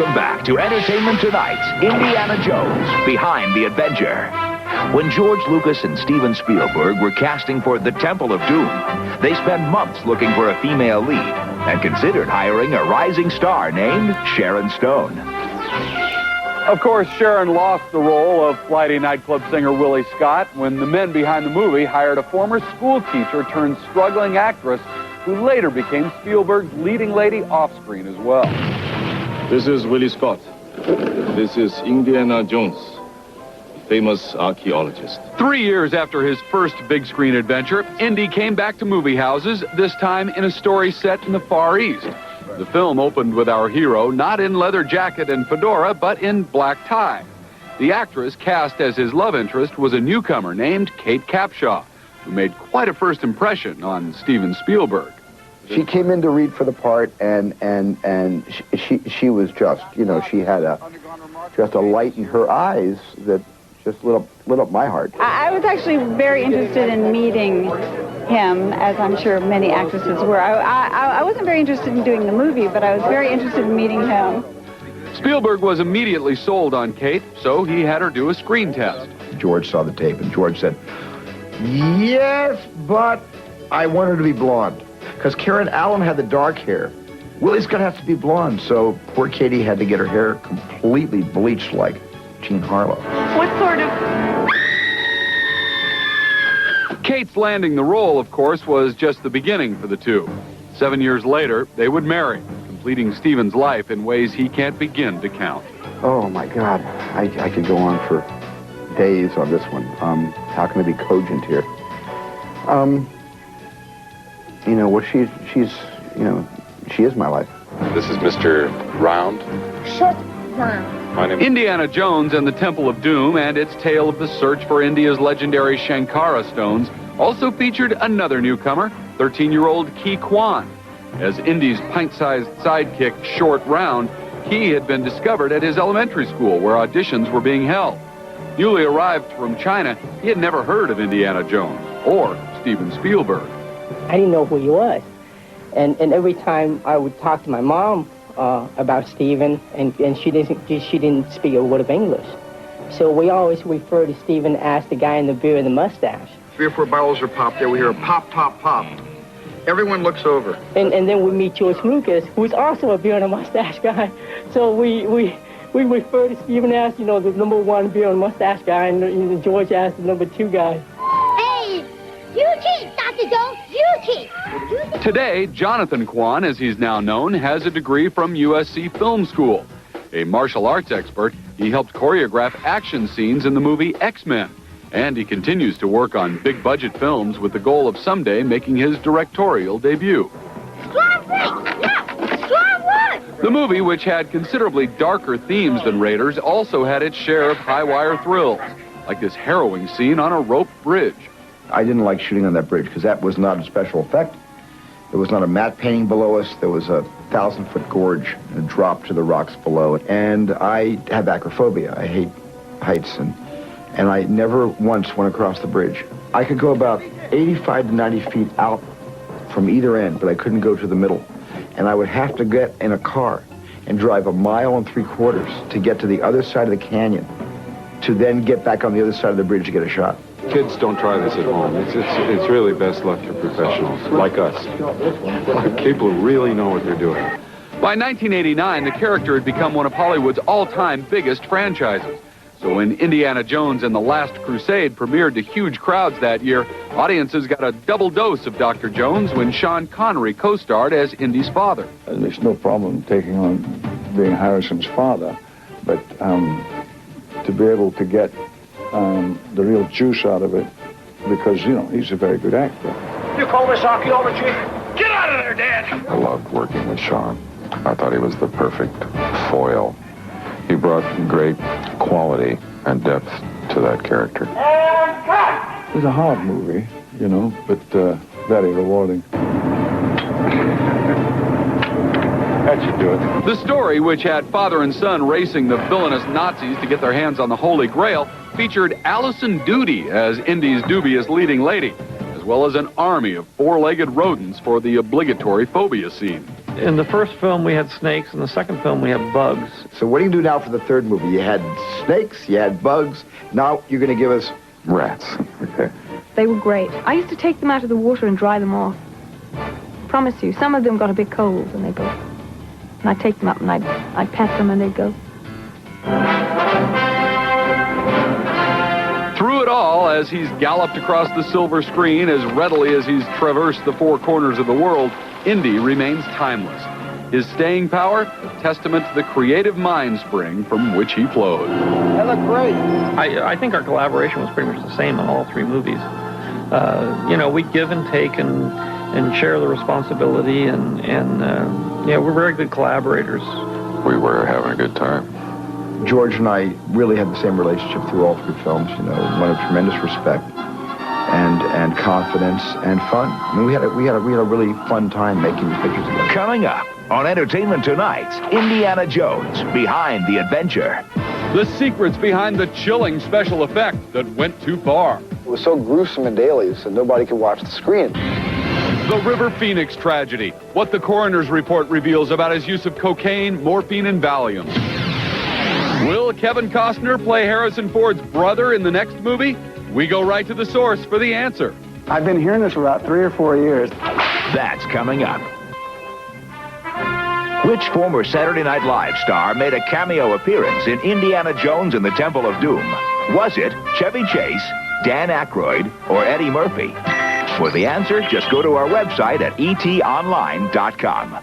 Welcome back to Entertainment Tonight's Indiana Jones Behind the Adventure. When George Lucas and Steven Spielberg were casting for The Temple of Doom, they spent months looking for a female lead and considered hiring a rising star named Sharon Stone. Of course, Sharon lost the role of flighty nightclub singer Willie Scott when the men behind the movie hired a former school teacher turned struggling actress who later became Spielberg's leading lady off-screen as well. This is Willie Scott. This is Indiana Jones, famous archaeologist. 3 years after his first big-screen adventure, Indy came back to movie houses, this time in a story set in the Far East. The film opened with our hero not in leather jacket and fedora, but in black tie. The actress cast as his love interest was a newcomer named Kate Capshaw, who made quite a first impression on Steven Spielberg. She came in to read for the part, and she was just, you know, she had just a light in her eyes that just lit up my heart. I was actually very interested in meeting him, as I'm sure many actresses were. I wasn't very interested in doing the movie, but I was very interested in meeting him. Spielberg was immediately sold on Kate, so he had her do a screen test. George saw the tape, and George said, "Yes, but I want her to be blonde." Because Karen Allen had the dark hair. Willie's going to have to be blonde, so poor Katie had to get her hair completely bleached like Jean Harlow. What sort of... Kate's landing the role, of course, was just the beginning for the two. 7 years later, they would marry, completing Steven's life in ways he can't begin to count. Oh, my God. I could go on for days on this one. How can I be cogent here? You know, well, she's, you know, she is my life. This is Mr. Round. Shut down. My name Indiana Jones and the Temple of Doom and its tale of the search for India's legendary Shankara stones also featured another newcomer, 13-year-old Ke Quan. As Indy's pint-sized sidekick, Short Round, Ke had been discovered at his elementary school where auditions were being held. Newly arrived from China, he had never heard of Indiana Jones or Steven Spielberg. I didn't know who he was. And every time I would talk to my mom about Steven, and she didn't speak a word of English. So we always refer to Steven as the guy in the beard and the mustache. 3 or 4 bottles are popped there. We hear a pop, pop, pop. Everyone looks over. And then we meet George Lucas, who's also a beard and a mustache guy. So we refer to Steven as, you know, the #1 beard and mustache guy, and George as the #2 guy. Hey, you cheat, Dr. Jones, you cheat. Today, Jonathan Kwan, as he's now known, has a degree from USC Film School. A martial arts expert, he helped choreograph action scenes in the movie X-Men. And he continues to work on big-budget films with the goal of someday making his directorial debut. Strong break, now, strong one. The movie, which had considerably darker themes than Raiders, also had its share of high-wire thrills, like this harrowing scene on a rope bridge. I didn't like shooting on that bridge because that was not a special effect. There was not a matte painting below us. There was a 1,000-foot gorge and a drop to the rocks below. And I have acrophobia. I hate heights, and I never once went across the bridge. I could go about 85 to 90 feet out from either end, but I couldn't go to the middle. And I would have to get in a car and drive 1.75 miles to get to the other side of the canyon, to then get back on the other side of the bridge to get a shot. Kids, don't try this at home. It's really best left to professionals like us. People who really know what they're doing. By 1989, the character had become one of Hollywood's all-time biggest franchises. So when Indiana Jones and the Last Crusade premiered to huge crowds that year, audiences got a double dose of Dr. Jones when Sean Connery co-starred as Indy's father. There's no problem taking on being Harrison's father, but to be able to get the real juice out of it, because, you know, he's a very good actor. You call this archaeology? Get out of there, Dad! I loved working with Sean. I thought he was the perfect foil. He brought great quality and depth to that character. And cut! It was a hard movie, you know, but very rewarding. That should do it. The story, which had father and son racing the villainous Nazis to get their hands on the Holy Grail, featured Allison Doody as Indy's dubious leading lady, as well as an army of 4-legged rodents for the obligatory phobia scene. In the first film, we had snakes. In the second film, we have bugs. So what do you do now for the third movie? You had snakes, you had bugs. Now you're going to give us Rats. They were great. I used to take them out of the water and dry them off. Promise you, some of them got a bit cold and they go. And I'd take them up and I'd pet them and they'd go. Through it all, as he's galloped across the silver screen as readily as he's traversed the four corners of the world, Indy remains timeless. His staying power, a testament to the creative mind spring from which he flows. That looked great. I think our collaboration was pretty much the same in all three movies. We give and take and share the responsibility, and we're very good collaborators. We were having a good time. George and I really had the same relationship through all three films, one of tremendous respect and confidence and fun. I mean, we had a really fun time making these pictures together. Coming up on Entertainment Tonight's Indiana Jones Behind the Adventure. The secrets behind the chilling special effect that went too far. It was so gruesome and daily, so nobody could watch the screen. The River Phoenix tragedy. What the coroner's report reveals about his use of cocaine, morphine, and Valium. Will Kevin Costner play Harrison Ford's brother in the next movie? We go right to the source for the answer. I've been hearing this for about 3 or 4 years. That's coming up. Which former Saturday Night Live star made a cameo appearance in Indiana Jones and the Temple of Doom? Was it Chevy Chase, Dan Aykroyd, or Eddie Murphy? For the answer, just go to our website at etonline.com.